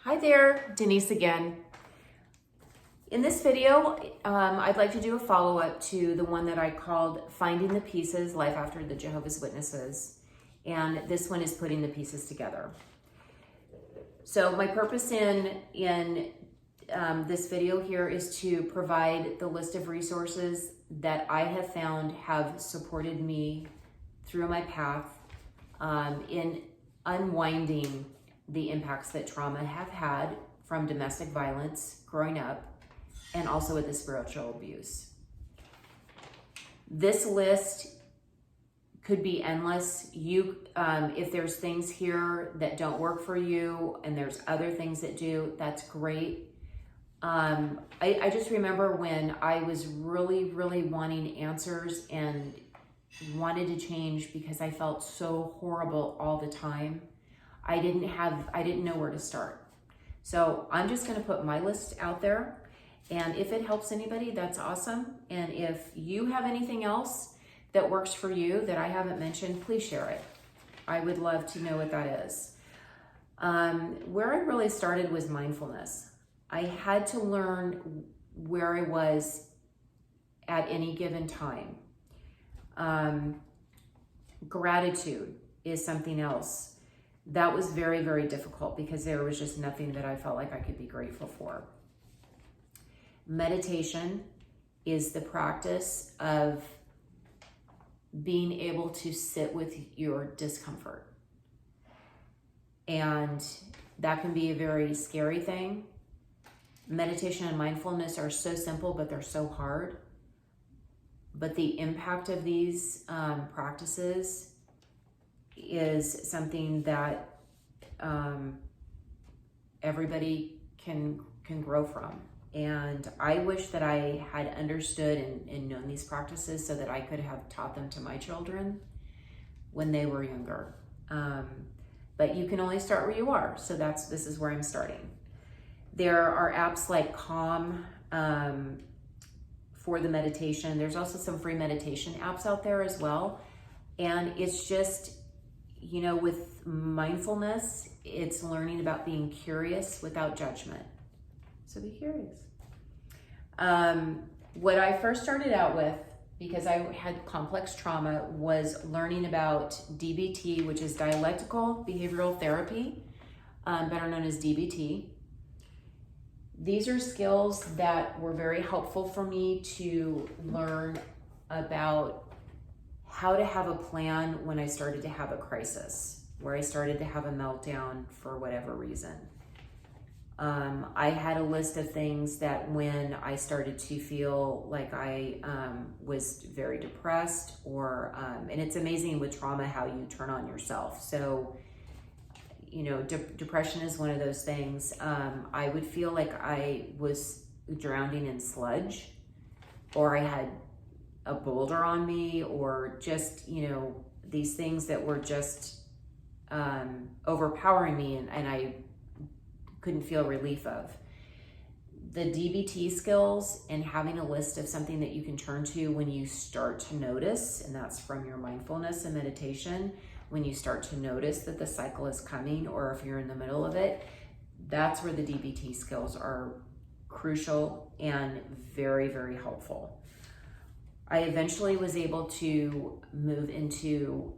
Hi there, Denise again. In this video, I'd like to do a follow-up to the one that I called Finding the Pieces, Life After the Jehovah's Witnesses. And this one is putting the pieces together. So my purpose in this video here is to provide the list of resources that I have found have supported me through my path in unwinding the impacts that trauma have had from domestic violence growing up and also with the spiritual abuse. This list could be endless. If there's things here that don't work for you and there's other things that do, that's great. I just remember when I was really wanting answers and wanted to change because I felt so horrible all the time. I didn't know where to start. So I'm just going to put my list out there, and if it helps anybody, that's awesome. And if you have anything else that works for you that I haven't mentioned, please share it. I would love to know what that is. Where I really started was mindfulness. I had to learn where I was at any given time. Gratitude is something else. That was very difficult because there was just nothing that I felt like I could be grateful for. Meditation is the practice of being able to sit with your discomfort. And that can be a very scary thing. Meditation and mindfulness are so simple, but they're so hard. But the impact of these practices is something that everybody can grow from. And I wish that I had understood and known these practices so that I could have taught them to my children when they were younger. But you can only start where you are. So this is where I'm starting. There are apps like Calm for the meditation. There's also some free meditation apps out there as well. And it's just, with mindfulness, it's learning about being curious without judgment. So be curious. What I first started out with, because I had complex trauma, was learning about DBT, which is dialectical behavioral therapy, better known as DBT. These are skills that were very helpful for me to learn about how to have a plan when I started to have a crisis, where I started to have a meltdown for whatever reason. I had a list of things that when I started to feel like I was very depressed and it's amazing with trauma how you turn on yourself. So, depression is one of those things. I would feel like I was drowning in sludge, or I had a boulder on me, or just, these things that were just overpowering me and I couldn't feel relief of. The DBT skills and having a list of something that you can turn to when you start to notice, and that's from your mindfulness and meditation, when you start to notice that the cycle is coming, or if you're in the middle of it, that's where the DBT skills are crucial and very helpful. I eventually was able to move into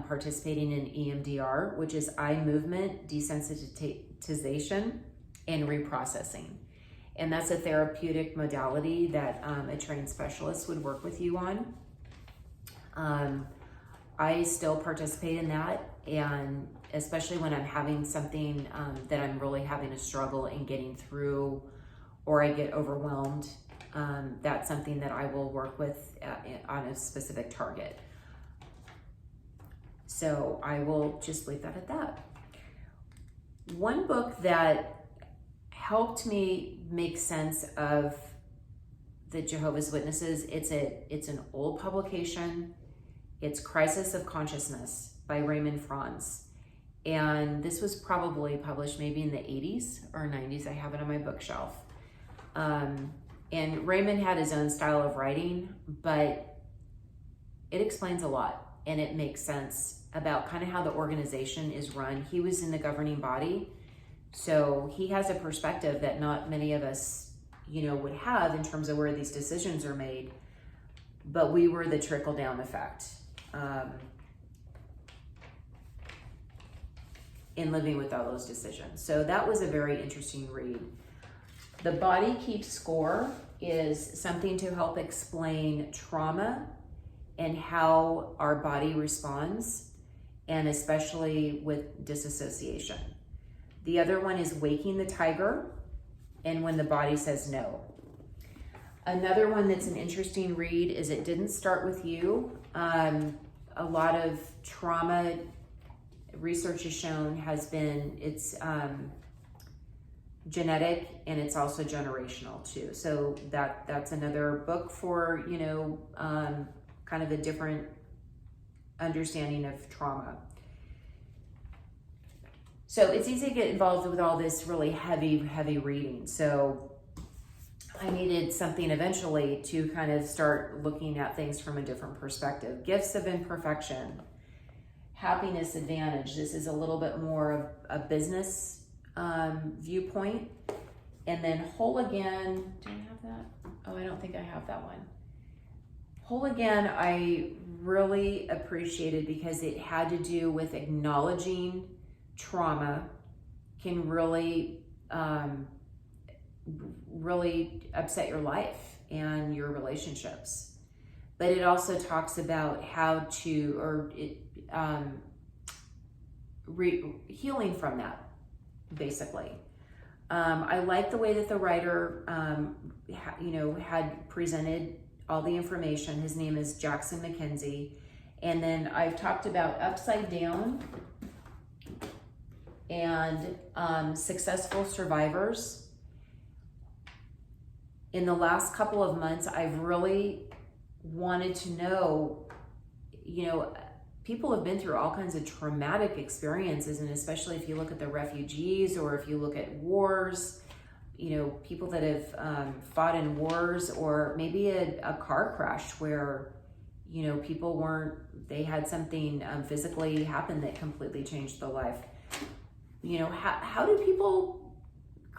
participating in EMDR, which is eye movement desensitization and reprocessing. And that's a therapeutic modality that a trained specialist would work with you on. I still participate in that, and especially when I'm having something that I'm really having a struggle in getting through, or I get overwhelmed, that's something that I will work with on a specific target. So I will just leave that at that. One book that helped me make sense of the Jehovah's Witnesses, it's an old publication. It's Crisis of Consciousness by Raymond Franz. And this was probably published maybe in the 80s or 90s. I have it on my bookshelf. And Raymond had his own style of writing, but it explains a lot and it makes sense about kind of how the organization is run. He was in the governing body, So he has a perspective that not many of us, would have in terms of where these decisions are made. But we were the trickle down effect in living with all those decisions. So that was a very interesting read. The Body Keeps Score is something to help explain trauma and how our body responds, and especially with disassociation. The other one is Waking the Tiger, and When the Body Says No. Another one that's an interesting read is It Didn't Start With You. A lot of trauma research has shown it's genetic, and it's also generational too. So that's another book for, kind of a different understanding of trauma. So it's easy to get involved with all this really heavy reading. So I needed something eventually to kind of start looking at things from a different perspective. Gifts of Imperfection, Happiness Advantage. This is a little bit more of a business viewpoint. And then Whole Again. Do I have that? Oh, I don't think I have that one. Whole Again, I really appreciated because it had to do with acknowledging trauma can really upset your life and your relationships. But it also talks about how to, healing from that, basically. I like the way that the writer, had presented all the information. His name is Jackson McKenzie. And then I've talked about Upside Down and Successful Survivors. In the last couple of months, I've really wanted to know, people have been through all kinds of traumatic experiences, and especially if you look at the refugees or if you look at wars, people that have fought in wars, or maybe a car crash where, people they had something physically happen that completely changed their life. How do people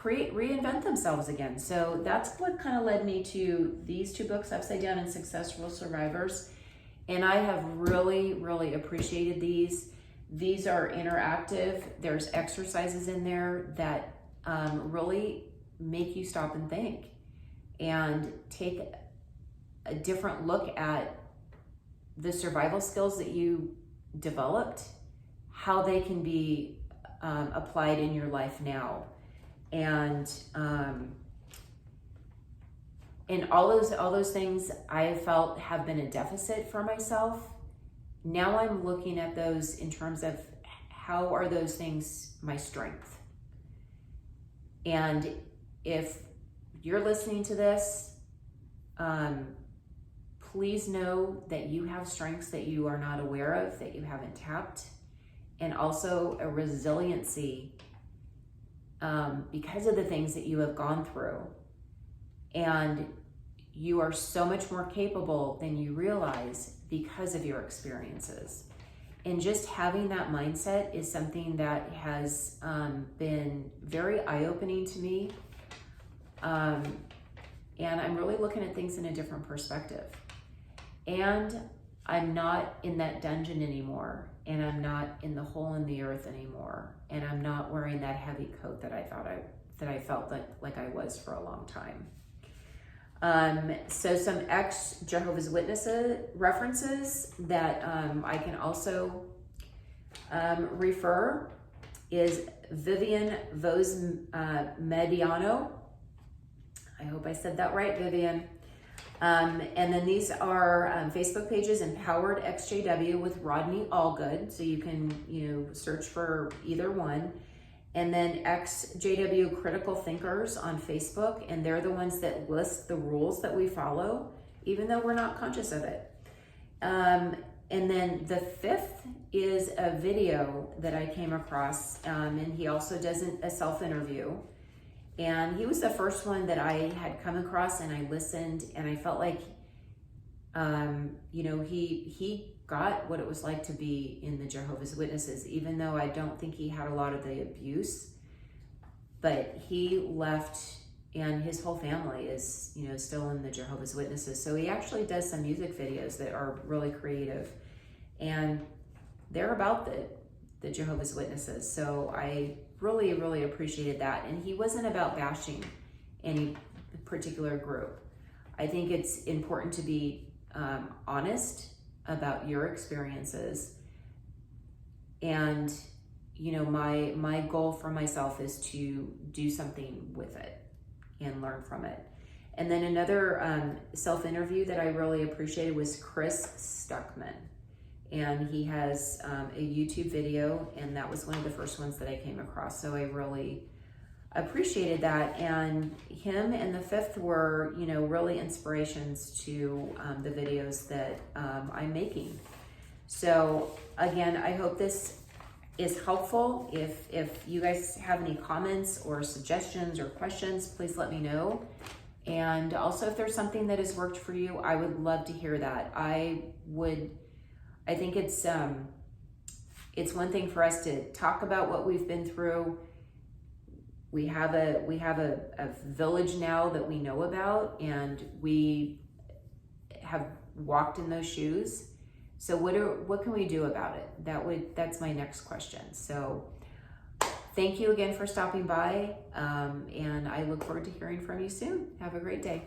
reinvent themselves again? So that's what kind of led me to these two books, Upside Down and Successful Survivors. And I have really appreciated these. These are interactive. There's exercises in there that really make you stop and think and take a different look at the survival skills that you developed, how they can be applied in your life now. And all those things I have felt have been a deficit for myself. Now I'm looking at those in terms of how are those things my strength. And if you're listening to this, please know that you have strengths that you are not aware of, that you haven't tapped, and also a resiliency because of the things that you have gone through. And you are so much more capable than you realize because of your experiences. And just having that mindset is something that has been very eye-opening to me. And I'm really looking at things in a different perspective. And I'm not in that dungeon anymore. And I'm not in the hole in the earth anymore. And I'm not wearing that heavy coat that I felt like I was for a long time. So some ex-Jehovah's Witnesses references that I can also refer is Vivian Vos-Mediano. I hope I said that right, Vivian. And then these are Facebook pages, Empowered XJW with Rodney Allgood. So you can, search for either one. And then XJW Critical Thinkers on Facebook. And they're the ones that list the rules that we follow, even though we're not conscious of it. And then the fifth is a video that I came across. And he also does a self-interview. And he was the first one that I had come across, and I listened, and I felt like, he got what it was like to be in the Jehovah's Witnesses, even though I don't think he had a lot of the abuse. but he left, and his whole family is, you know, still in the Jehovah's Witnesses. So he actually does some music videos that are really creative, and they're about the Jehovah's Witnesses. So I really, really appreciated that. And he wasn't about bashing any particular group. I think it's important to be honest about your experiences. And, you know, my goal for myself is to do something with it and learn from it. And then another self-interview that I really appreciated was Chris Stuckman. And he has a YouTube video, and that was one of the first ones that I came across. So I really appreciated that. And him and the fifth were, you know, really inspirations to the videos that I'm making. So again, I hope this is helpful. If you guys have any comments or suggestions or questions, please let me know. And also, if there's something that has worked for you, I would love to hear that. I think it's one thing for us to talk about what we've been through. We have a village now that we know about, and we have walked in those shoes. So what can we do about it? That's my next question. So thank you again for stopping by, and I look forward to hearing from you soon. Have a great day.